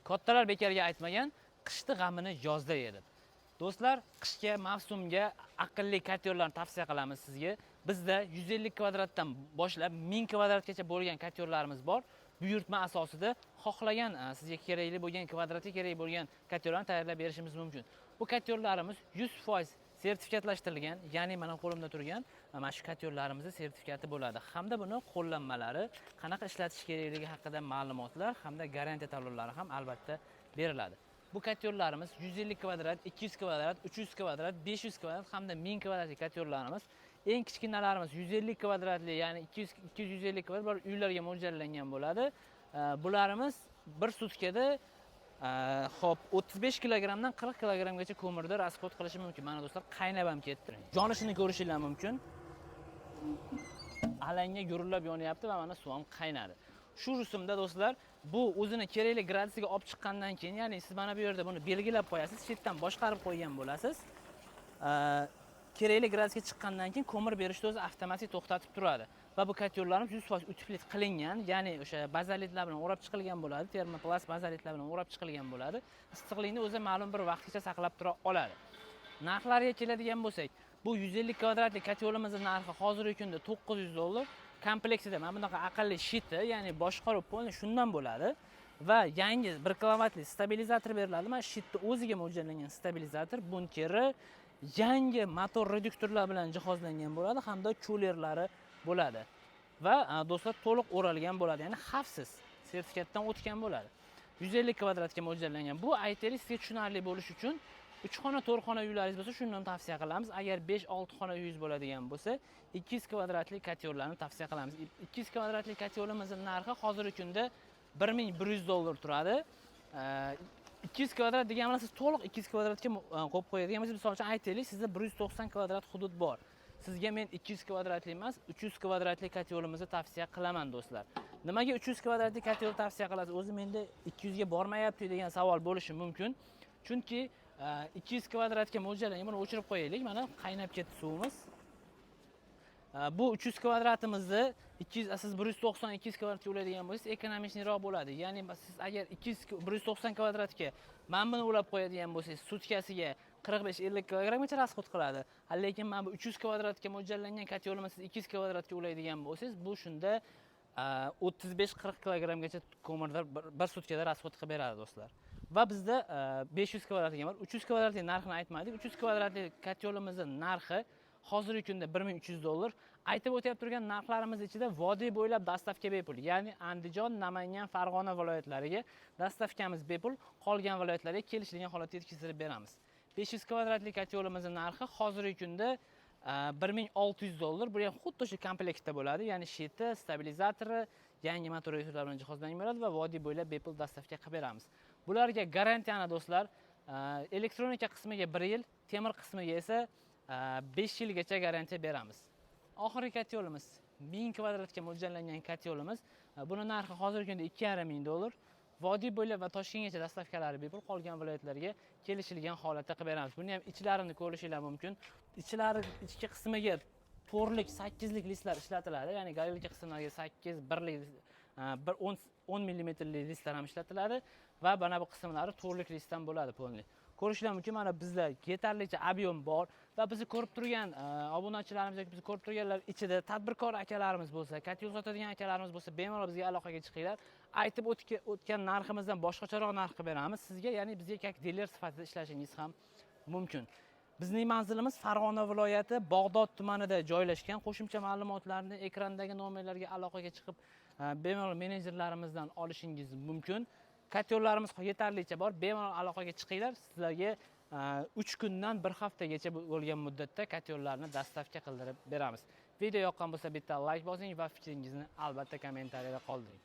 Kattalar bekarga aytmagan, qishni g'amini yozda yedi. Do'stlar, qishga, mavsumga aqlli katyorlarni tavsiya qilamiz sizga. Bizda 150 kvadratdan boshlab 1000 kvadratgacha bo'lgan katyorlarimiz bor. Buyurtma asosida xohlagan sizga kerakli bo'lgan kvadratga kerak bo'lgan katyorlarni tayyorlab berishimiz mumkin. Bu katyorlarimiz 100% sertifikatlashtirilgan, ya'ni mana qo'limda turgan mana shu katyorlarimizning sertifikati bo'ladi. Hamda buni qo'llanmalari, qanaqa ishlatish kerakligi haqida ma'lumotlar hamda garantiya talonlari ham albatta beriladi. Bu katyorlarimiz 150 kvadrat, 200 kvadrat, 300 kvadrat, 500 kvadrat hamda 1000 kvadratli katyorlarimiz. Eng kichkinalarimiz 150 kvadratli, ya'ni 200-150 kvadrat uylarga mo'ljallangan bo'ladi. Bularimiz bir sutkada hop 35 kilogramdan 40 kilogramgacha ko'mirda rasxod qilishi mumkin. Mana do'stlar, qaynab ham ketdi. Yonishini ko'rishingiz mumkin. Alanga gurillab yonyapti va mana suv ham qaynadi. Shu rusumda do'stlar, bu o'zini kerakli gradusga olib chiqqandan keyin, ya'ni siz mana bu yerda buni belgilab qo'yasiz, chetdan boshqarib qo'ygan bo'lasiz. Kerakli gradusga chiqqandan keyin ko'mir berishni o'zi avtomatik to'xtatib turadi. Va bu katyorlarimiz 100% utiflit qilingan, ya'ni o'sha bazalitlar bilan o'rab chiqilgan bo'ladi, termoplast bazalitlar bilan o'rab chiqilgan bo'ladi. Issiqlikni o'zi ma'lum bir vaqtgacha saqlab tura oladi. Narxlariga keladigan bo'lsak, bu 150 kvadratli katyolimizning narxi hozirgi kunda $900. Kompleksida mana bunaqa aqlli shiti, ya'ni boshqaruv polni shundan bo'ladi va yangi 1 kilovatli stabilizator beriladi. Mana shitni o'ziga mo'ljallangan stabilizator, bunkeri, yangi motor reduktorlar bilan jihozlangan bo'ladi hamda kulerlari bo'ladi. Va do'stlar, to'liq o'ralgan bo'ladi, ya'ni xavfsiz sertifikatdan o'tgan bo'ladi. 150 kvadratga mo'ljallangan. Bu aytaylik sizga tushunarli bo'lish uchun 3 xona 4 xona uylaringiz bo'lsa, shundan tavsiya qilamiz. Agar 5-6 xona uyingiz bo'ladigan bo'lsa, 200 kvadratli katyorlarni tavsiya qilamiz. 200 kvadratli katyorimizning narxi hozirgi kunda $1100 turadi. 200 kvadrat deganimda siz to'liq 200 kvadratga qo'yib qo'yadigan bo'lsangiz, misol uchun aytaylik, sizda 190 kvadrat hudud bor. Sizga men 200 kvadratli emas, 300 kvadratli katyorimizni tavsiya qilaman do'stlar. Nimaga 300 kvadratli katyor tavsiya qilasiz? O'zi menda 200 ga bormayapti degan savol bo'lishi mumkin. Chunki 200 kvadratga mo'ljallangan, buni o'chirib qo'yaylik. Mana qaynab ketdi suvimiz. Bu 300 kvadratimizni 200, siz 190-200 kvadratga uladigan bo'lsangiz, ekonomikroq bo'ladi. Ya'ni siz agar 190 kvadratga mana buni ulab qo'yadigan bo'lsangiz, sutkasiga 45-50 kilogramgacha rasxod qiladi. Lekin mana bu 300 kvadratga mo'ljallangan katyorni siz 200 kvadratga ulaydigan bo'lsangiz, bu shunda 35-40 kilogramgacha ko'mirda bir sutkada rasxod qilib beradi do'stlar. Va bizda 500 kvadratli bor. 300 kvadratli narxini aytmadik. 300 kvadratli katyorimizning narxi hozirgi kunda $1300. Aytib o'tib turgan narxlarimiz ichida vodiy bo'ylab dastavka bepul. Ya'ni Andijon, Namangan, Farg'ona viloyatlariga dastavkamiz bepul. Qolgan viloyatlarga kelishilgan holatda yetkazib beramiz. 500 kvadratli katyorimizning narxi hozirgi kunda $1600. Bu ham xuddi shu komplektda bo'ladi. Ya'ni shiti, stabilizatori, yangi motor reduktorlar bilan jihozlangan bo'ladi va vodiy bo'ylab bepul dastavka qilib beramiz. Bularga garantiyani do'stlar, elektronika qismiga 1 yil, temir qismiga esa 5 yilgacha garantiya beramiz. Oxirgi katyorimiz 1000 kvadratga mo'ljallangan katyorimiz. Buni narxi hozirgi kunda $2500. Vodiy bo'ylab va Toshkentgacha dastavkalari bepul, qolgan viloyatlarga kelishilgan holatda qilib beramiz. Buni ham ichlarini ko'rishingiz mumkin. Ichki qismiga to'rlik, 8lik listlar ishlatiladi. Ya'ni galilka qismlariga 8, 1lik, 10 mm listlar ham ishlatiladi va mana bu qismlari to'rlik listdan bo'ladi polni. Ko'rishingiz mumkin, mana bizda yetarlicha ob'yem bor va bizni ko'rib turgan obunachilarimiz yoki bizni ko'rib turganlar ichida tadbirkor akalarimiz bo'lsa, katyor sotadigan akalarimiz bo'lsa, bemalol bizga aloqaga chiqinglar. Aytib o'tgan narximizdan boshqacharoq narx qilib beramiz sizga, ya'ni bizga как diler sifatida ishlashingiz ham mumkin. Bizning manzilimiz Farg'ona viloyati Bog'dod tumanida joylashgan. Qo'shimcha ma'lumotlarni ekrandagi nomerlarga aloqaga chiqib, bemalol menejerlarimizdan olishingiz mumkin. Katyorlarimiz yetarlicha bor. Bemalol aloqaga chiqinglar. Sizlarga 3 kundan 1 haftagacha bo'lgan muddatda katyorlarni dastavka qildirib beramiz. Video yoqqan bo'lsa bitta like bosing va fikringizni albatta kommentariyada qoldiring.